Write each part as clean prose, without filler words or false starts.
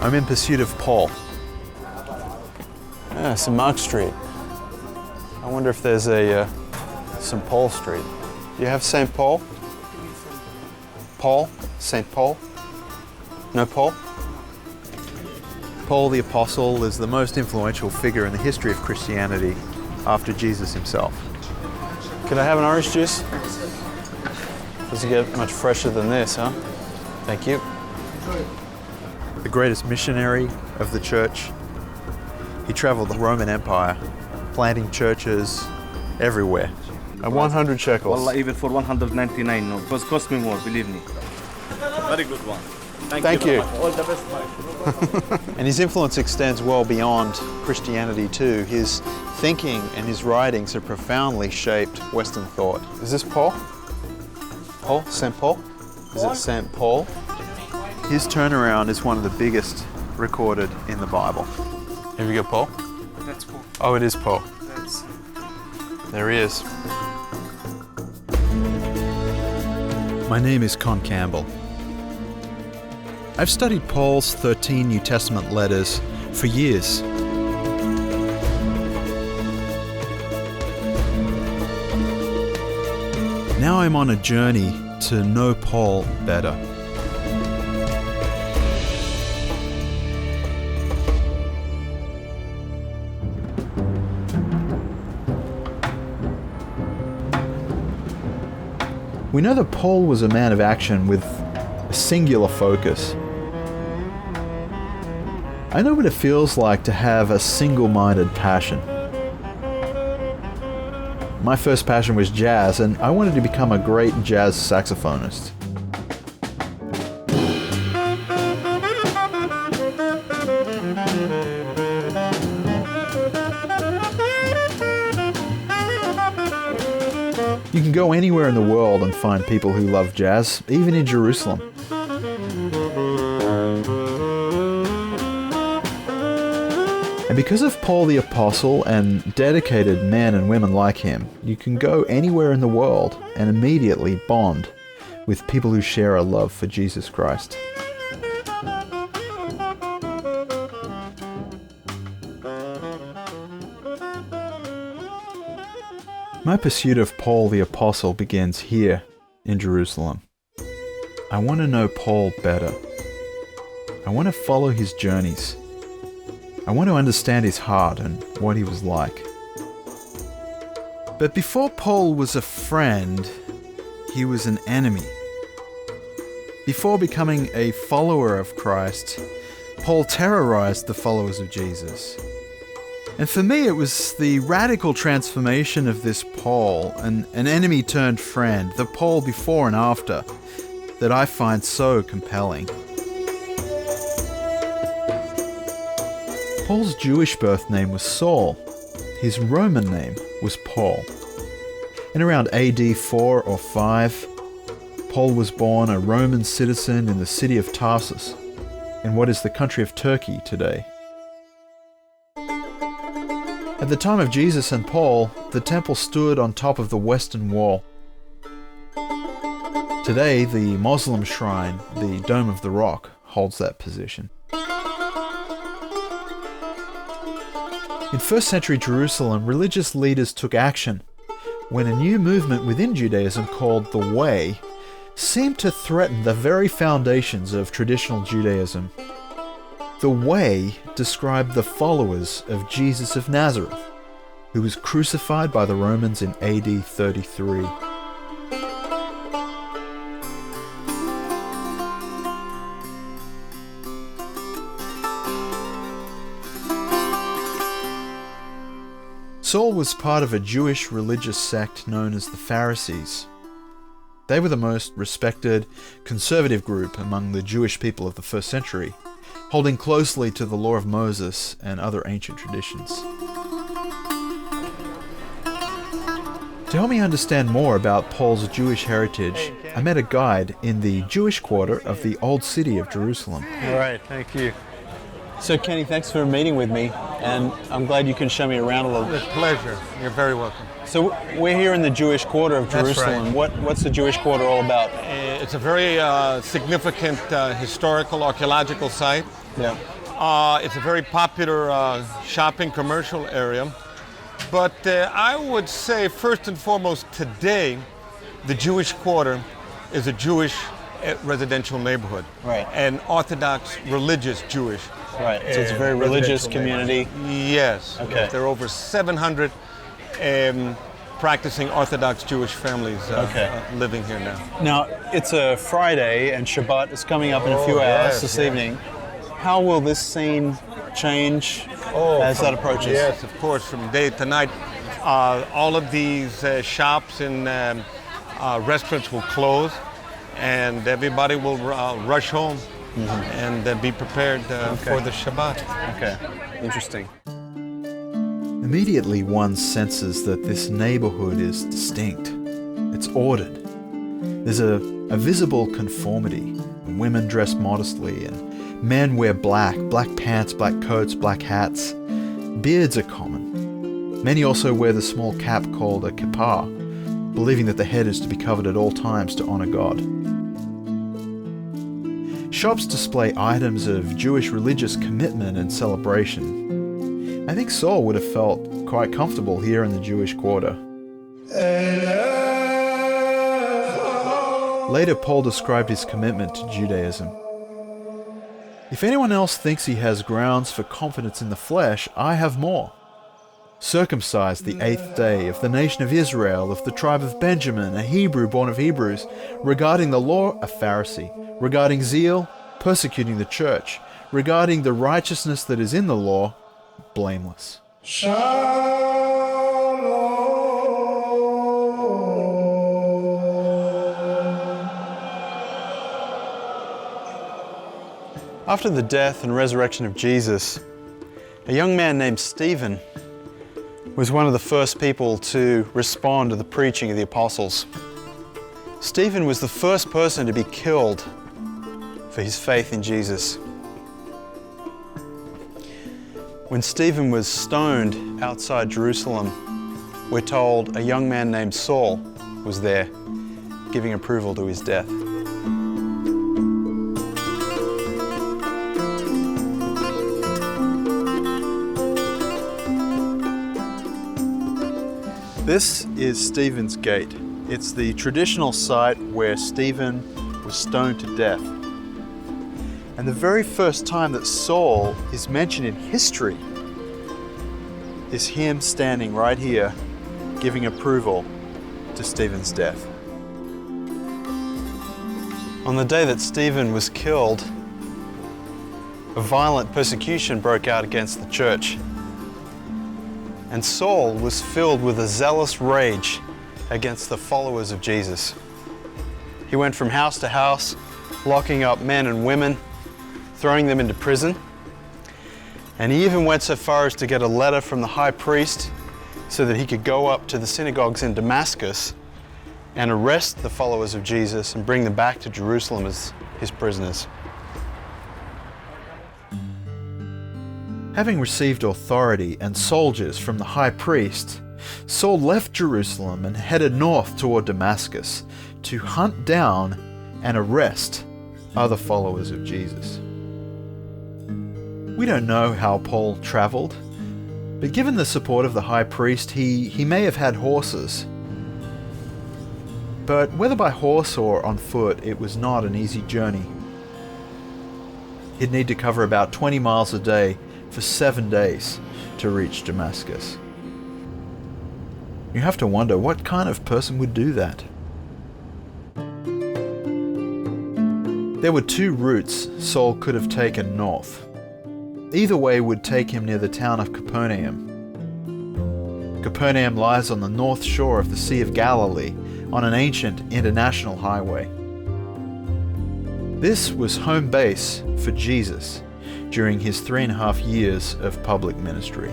I'm in pursuit of Paul. Yeah, St. Mark Street. I wonder if there's a St. Paul Street. Do you have St. Paul? Paul? St. Paul? No Paul? Paul the Apostle is the most influential figure in the history of Christianity after Jesus himself. Could I have an orange juice? Doesn't get much fresher than this, huh? Thank you. The greatest missionary of the church. He traveled the Roman Empire, planting churches everywhere. At 100 shekels. Wallah, even for 199, no. It was cost me more, believe me. Very good one. Thank you. All the best, And his influence extends well beyond Christianity too. His thinking and his writings have profoundly shaped Western thought. Is this Paul? Paul? St. Paul? Is it St. Paul? His turnaround is one of the biggest recorded in the Bible. Have you got Paul? That's Paul. Oh, it is Paul. That's... There he is. My name is Con Campbell. I've studied Paul's 13 New Testament letters for years. Now I'm on a journey to know Paul better. We know that Paul was a man of action with a singular focus. I know what it feels like to have a single-minded passion. My first passion was jazz, and I wanted to become a great jazz saxophonist. You can go anywhere in the world and find people who love jazz, even in Jerusalem. And because of Paul the Apostle and dedicated men and women like him, you can go anywhere in the world and immediately bond with people who share a love for Jesus Christ. My pursuit of Paul the Apostle begins here in Jerusalem. I want to know Paul better. I want to follow his journeys. I want to understand his heart and what he was like. But before Paul was a friend, he was an enemy. Before becoming a follower of Christ, Paul terrorized the followers of Jesus. And for me, it was the radical transformation of this Paul, an enemy turned friend, the Paul before and after, that I find so compelling. Paul's Jewish birth name was Saul. His Roman name was Paul. In around AD 4 or 5, Paul was born a Roman citizen in the city of Tarsus, in what is the country of Turkey today. At the time of Jesus and Paul, the temple stood on top of the western wall. Today, the Muslim shrine, the Dome of the Rock, holds that position. In first century Jerusalem, religious leaders took action when a new movement within Judaism called the Way seemed to threaten the very foundations of traditional Judaism. The Way described the followers of Jesus of Nazareth, who was crucified by the Romans in AD 33. Saul was part of a Jewish religious sect known as the Pharisees. They were the most respected conservative group among the Jewish people of the first century, holding closely to the law of Moses and other ancient traditions. To help me understand more about Paul's Jewish heritage, I met a guide in the Jewish quarter of the Old City of Jerusalem. All right, thank you. So Kenny, thanks for meeting with me, and I'm glad you can show me around a little bit. With pleasure. You're very welcome. So we're here in the Jewish Quarter of That's Jerusalem. right. What's the Jewish Quarter all about? It's a very significant historical archaeological site. Yeah. It's a very popular shopping commercial area. But I would say first and foremost today, the Jewish Quarter is a Jewish residential neighborhood. Right. An Orthodox religious Jewish. Right. So it's a very religious community. Yes. Okay. There are over 700 practicing Orthodox Jewish families living here now. Now, it's a Friday and Shabbat is coming up in a few hours this evening. How will this scene change as that approaches? Yes, of course, from day to night. All of these shops and restaurants will close, and everybody will rush home and be prepared for the Shabbat. Okay, interesting. Immediately one senses that this neighborhood is distinct. It's ordered. There's a visible conformity. Women dress modestly and men wear black pants, black coats, black hats. Beards are common. Many also wear the small cap called a kippah, believing that the head is to be covered at all times to honor God. Shops display items of Jewish religious commitment and celebration. I think Saul would have felt quite comfortable here in the Jewish Quarter. Later, Paul described his commitment to Judaism. If anyone else thinks he has grounds for confidence in the flesh, I have more. Circumcised the 8th day, of the nation of Israel, of the tribe of Benjamin, a Hebrew born of Hebrews, regarding the law, a Pharisee, regarding zeal, persecuting the church, regarding the righteousness that is in the law, blameless. After the death and resurrection of Jesus, a young man named Stephen was one of the first people to respond to the preaching of the apostles. Stephen was the first person to be killed for his faith in Jesus. When Stephen was stoned outside Jerusalem, we're told a young man named Saul was there, giving approval to his death. This is Stephen's Gate. It's the traditional site where Stephen was stoned to death. And the very first time that Saul is mentioned in history is him standing right here giving approval to Stephen's death. On the day that Stephen was killed, a violent persecution broke out against the church. And Saul was filled with a zealous rage against the followers of Jesus. He went from house to house, locking up men and women, throwing them into prison. And he even went so far as to get a letter from the high priest so that he could go up to the synagogues in Damascus and arrest the followers of Jesus and bring them back to Jerusalem as his prisoners. Having received authority and soldiers from the high priest, Saul left Jerusalem and headed north toward Damascus to hunt down and arrest other followers of Jesus. We don't know how Paul traveled, but given the support of the high priest, he may have had horses. But whether by horse or on foot, it was not an easy journey. He'd need to cover about 20 miles a day for 7 days to reach Damascus. You have to wonder what kind of person would do that. There were 2 routes Saul could have taken north. Either way would take him near the town of Capernaum. Capernaum lies on the north shore of the Sea of Galilee on an ancient international highway. This was home base for Jesus during his 3.5 years of public ministry.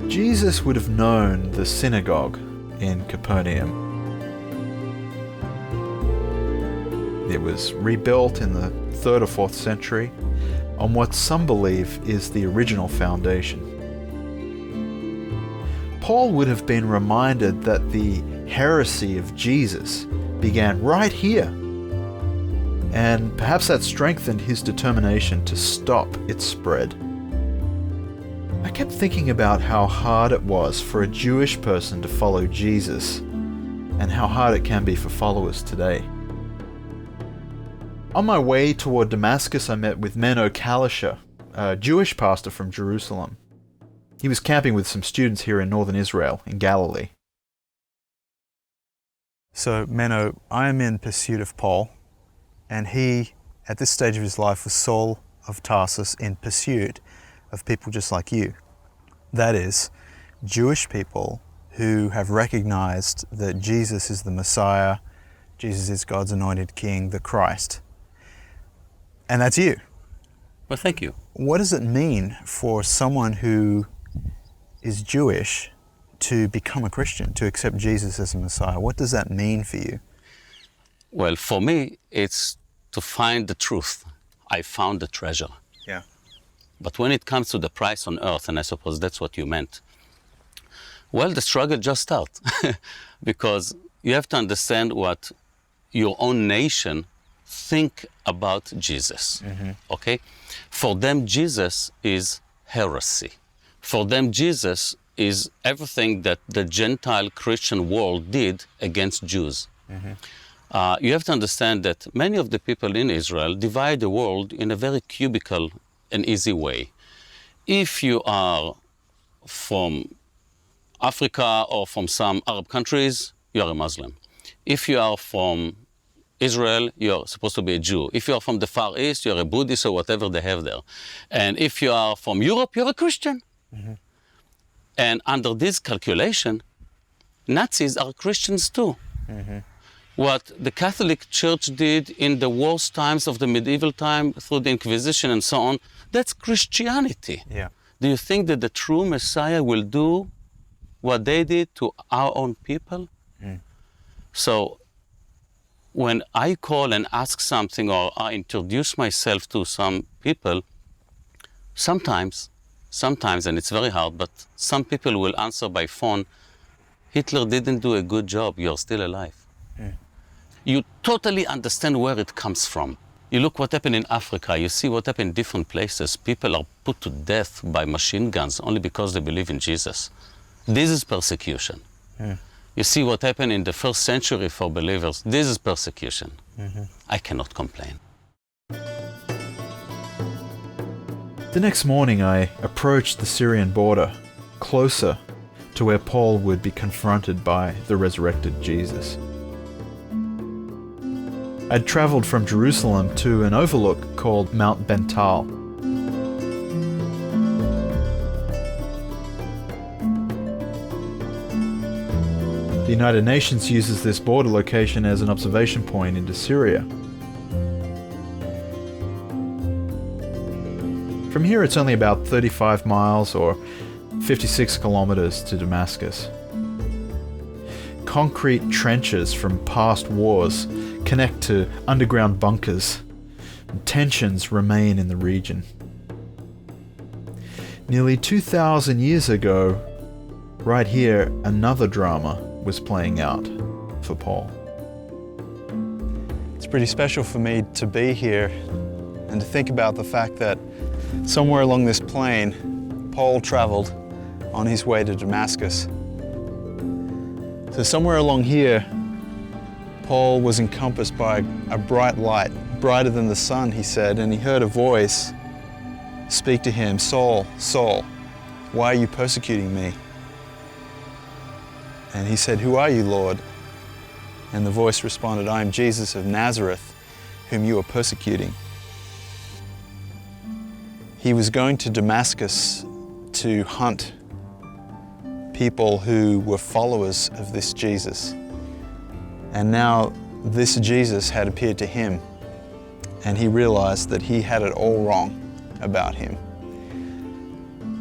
Jesus would have known the synagogue in Capernaum. It was rebuilt in the 3rd or 4th century on what some believe is the original foundation. Paul would have been reminded that the heresy of Jesus began right here, and perhaps that strengthened his determination to stop its spread. I kept thinking about how hard it was for a Jewish person to follow Jesus, and how hard it can be for followers today. On my way toward Damascus, I met with Menno Kalischer, a Jewish pastor from Jerusalem. He was camping with some students here in northern Israel, in Galilee. So, Menno, I am in pursuit of Paul, and he, at this stage of his life, was Saul of Tarsus in pursuit of people just like you. That is, Jewish people who have recognized that Jesus is the Messiah, Jesus is God's anointed King, the Christ. And that's you. Well, thank you. What does it mean for someone who is Jewish to become a Christian, to accept Jesus as a Messiah? What does that mean for you? Well, for me, it's to find the truth. I found the treasure. Yeah. But when it comes to the price on earth, and I suppose that's what you meant, well, the struggle just starts. Because you have to understand what your own nation think about Jesus, okay? For them, Jesus is heresy. For them, Jesus is everything that the Gentile Christian world did against Jews. You have to understand that many of the people in Israel divide the world in a very cubical and easy way. If you are from Africa or from some Arab countries, you are a Muslim. If you are from Israel, you're supposed to be a Jew. If you're from the Far East, you're a Buddhist or whatever they have there. And if you are from Europe, you're a Christian. And under this calculation, Nazis are Christians too. What the Catholic Church did in the worst times of the medieval time through the Inquisition and so on, that's Christianity. Yeah. Do you think that the true Messiah will do what they did to our own people? So when I call and ask something or I introduce myself to some people, sometimes, and it's very hard, but some people will answer by phone, Hitler didn't do a good job, you're still alive. You totally understand where it comes from. You look what happened in Africa, you see what happened in different places. People are put to death by machine guns only because they believe in Jesus. This is persecution. You see what happened in the 1st century for believers. This is persecution. I cannot complain. The next morning I approached the Syrian border, closer to where Paul would be confronted by the resurrected Jesus. I'd traveled from Jerusalem to an overlook called Mount Bental. The United Nations uses this border location as an observation point into Syria. From here it's only about 35 miles or 56 kilometers to Damascus. Concrete trenches from past wars connect to underground bunkers. Tensions remain in the region. Nearly 2,000 years ago, right here, another drama was playing out for Paul. It's pretty special for me to be here and to think about the fact that somewhere along this plain, Paul traveled on his way to Damascus. So somewhere along here, Paul was encompassed by a bright light, brighter than the sun, he said, and he heard a voice speak to him, "Saul, Saul, why are you persecuting me?" And he said, "Who are you, Lord?" And the voice responded, "I am Jesus of Nazareth, whom you are persecuting." He was going to Damascus to hunt people who were followers of this Jesus. And now this Jesus had appeared to him, and he realized that he had it all wrong about him.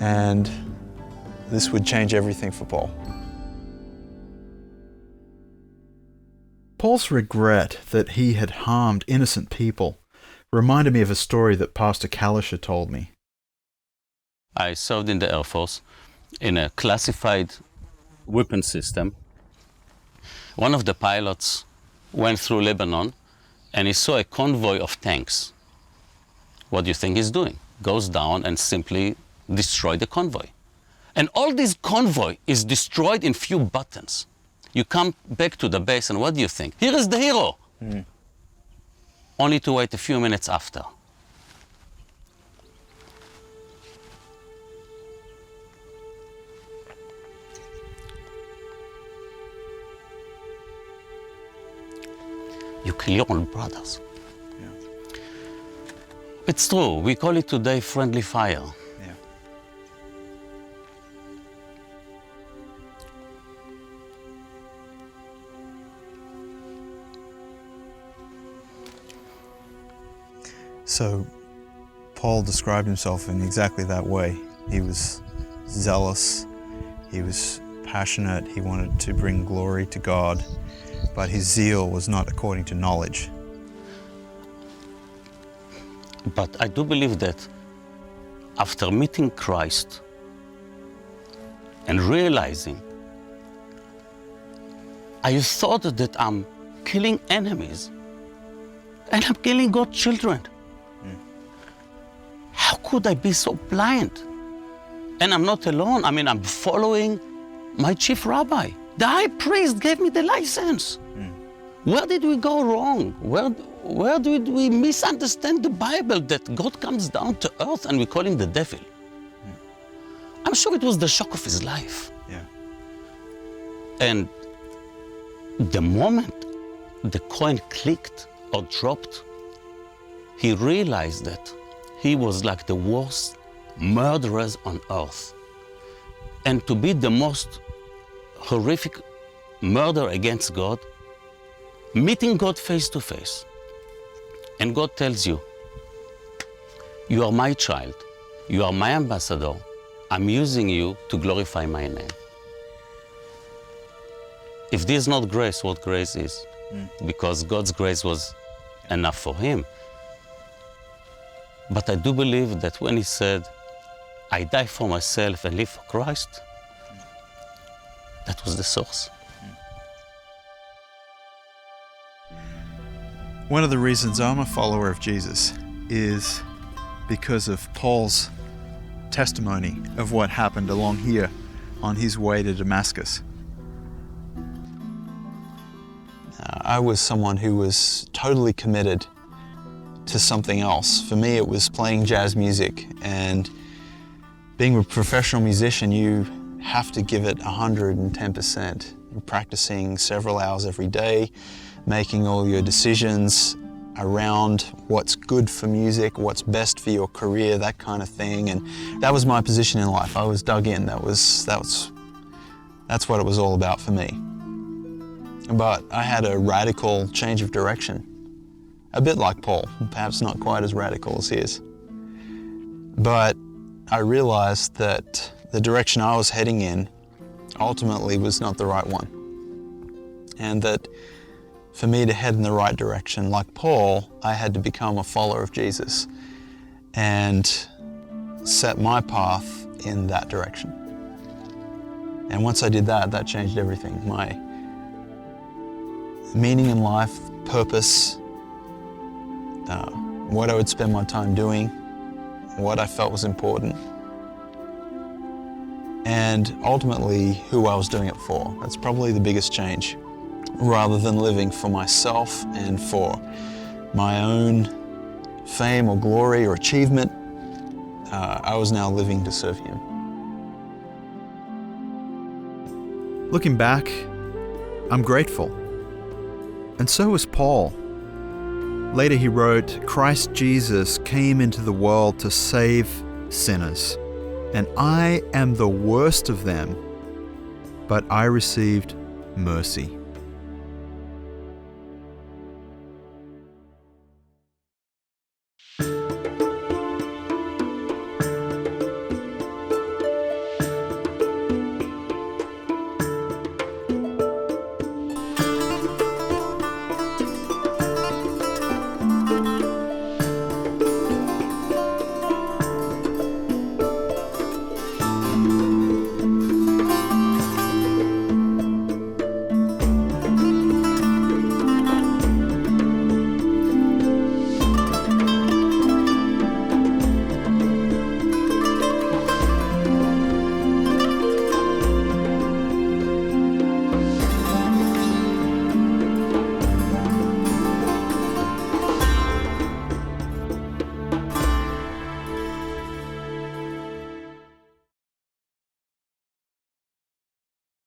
And this would change everything for Paul. Paul's regret that he had harmed innocent people reminded me of a story that Pastor Kalisha told me. I served in the Air Force in a classified weapon system. One of the pilots went through Lebanon and he saw a convoy of tanks. What do you think he's doing? Goes down and simply destroyed the convoy. And all this convoy is destroyed in few buttons. You come back to the base and what do you think? Here is the hero. Only to wait a few minutes after. You kill your own brothers. Yeah. It's true. We call it today friendly fire. Yeah. So, Paul described himself in exactly that way. He was zealous, he was passionate, he wanted to bring glory to God, but his zeal was not according to knowledge. But I do believe that after meeting Christ and realizing I thought that I'm killing enemies and I'm killing God's children. How could I be so blind? And I'm not alone. I mean, I'm following my chief rabbi. The high priest gave me the license. Where did we go wrong? Where did we misunderstand the Bible that God comes down to earth and we call him the devil? I'm sure it was the shock of his life. Yeah. And the moment the coin clicked or dropped, he realized that he was like the worst murderers on earth. And to be the most horrific murder against God, meeting God face to face, and God tells you, you are my child, you are my ambassador, I'm using you to glorify my name. If this is not grace, what grace is? Because God's grace was enough for him. But I do believe that when he said, I die for myself and live for Christ, that was the source. One of the reasons I'm a follower of Jesus is because of Paul's testimony of what happened along here on his way to Damascus. I was someone who was totally committed to something else. For me, it was playing jazz music, and being a professional musician, you have to give it 110%. You're practicing several hours every day, making all your decisions around what's good for music, what's best for your career, that kind of thing. And that was my position in life. I was dug in. That's what it was all about for me. But I had a radical change of direction, a bit like Paul, perhaps not quite as radical as his. But I realized that the direction I was heading in ultimately was not the right one. And that for me to head in the right direction, like Paul, I had to become a follower of Jesus and set my path in that direction. And once I did that, that changed everything. My meaning in life, purpose, what I would spend my time doing, what I felt was important, and ultimately who I was doing it for. That's probably the biggest change. Rather than living for myself and for my own fame or glory or achievement, I was now living to serve him. Looking back, I'm grateful. And so was Paul. Later he wrote, Christ Jesus came into the world to save sinners, and I am the worst of them, but I received mercy.